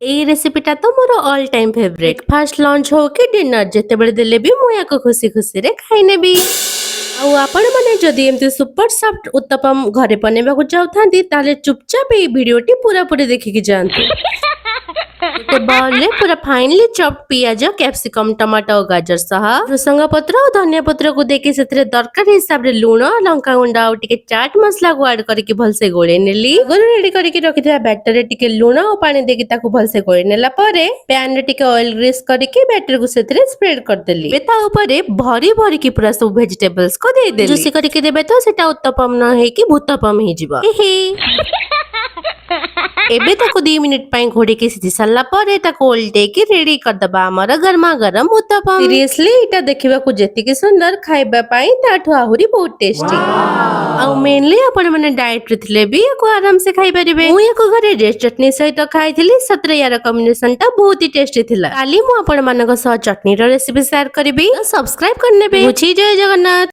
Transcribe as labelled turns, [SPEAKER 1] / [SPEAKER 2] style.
[SPEAKER 1] ଏଇ ରେସିପିଟା ତ ମୋର all time favourite. Fast lunch ହଉ କି ଡିନର ଯେତେବେଳେ ଦେଲେ ବି ମୁଁ ୟାକୁ ଖୁସି ଖୁସିରେ ଖାଇନେବି। ଆଉ ଆପଣମାନେ ଯଦି ଏମିତି ସୁପର ସଫ୍ଟ ଉତ୍ତପମ ଘରେ ବନେଇବାକୁ ଚାହୁଁଥାନ୍ତି ତାହେଲେ ଚୁପଚାପ ଏଇ ଭିଡିଓଟି ପୁରାପୁରି ଦେଖିକି ଯାଆନ୍ତୁ। ଗୋଟେ ବାଉଲରେ ପୁରା ଫାଇନଲି ଚପ୍ ପିଆଜ, କ୍ୟାପ୍ସିକମ୍, ଟମାଟୋ ଓ ଗାଜର ସହ ଭୃସଙ୍ଗ ପତ୍ର ଓ ଧନିଆ ପତ୍ରକୁ ଦେଇକି ସେଥିରେ ଦରକାର ହିସାବରେ ଲୁଣ, ଲଙ୍କାଗୁଣ୍ଡ ଆଉ ଟିକେ ଚାଟ୍ ମସଲାକୁ ଆଡ୍ କରିକି ଭଲସେ ଗୋଳେଇ ନେଲି। ଆଗରୁ ରେଡି କରିକି ରଖିଥିବା ବ୍ୟାଟରରେ ଟିକେ ଲୁଣ ଓ ପାଣି ଦେଇକି ତାକୁ ଭଲସେ ଗୋଳେଇ ନେଲା ପରେ ପ୍ୟାନରେ ଟିକେ ଅଏଲ ଗ୍ରୀସ୍ କରିକି ବ୍ୟାଟରକୁ ସେଥିରେ ସ୍ପ୍ରେଡ କରିଦେଲି। ଏବେ ତା ଉପରେ ଭରି ଭରିକି ପୁରା ସବୁ ଭେଜିଟେବଲ୍ସକୁ ଦେଇଦେଲି। ଜୁସି କରିକି ଦେବେ ତ ସେଟା ଉତ୍ତପମ ନ ହେଇକି ଭୂତପମ ହେଇଯିବ। ଏବେ ତାକୁ 2 ମିନିଟ୍ ପାଇଁ ଘୋଡେଇକି ସିଝି ସାରିଲା ପରେ ତାକୁ ଓଲଟେଇକି ରେଡି କରିଦବା ଆମର ଗରମା ଗରମ ଉତ୍ତପମ। ସିରିୟସଲି ଏଇଟା ଦେଖିବାକୁ ଯେତିକି ସୁନ୍ଦର ଖାଇବା ପାଇଁ ତାଠୁ ଆହୁରି ବହୁତ ଟେଷ୍ଟି। ଆଉ ମେନଲି ଆପଣମାନେ ଡାଏଟରେ ଥିଲେ ବି ୟାକୁ ଆରାମସେ ଖାଇପାରିବେ। ମୁଁ ୟାକୁ ଘରେ ରେଡ୍ ଚଟନି ସହିତ ଖାଇଥିଲି। ସତରେ ୟାର କମ୍ବିନେସନଟା ବହୁତ ହି ଟେଷ୍ଟି ଥିଲା। କାଲି ମୁଁ ଆପଣମାନଙ୍କ ସହ ଚଟନିର ରେସିପି ସେୟାର କରିବି। ସବସ୍କ୍ରାଇବ କରିନେବେ। ଜୟ ଜଗନ୍ନାଥ।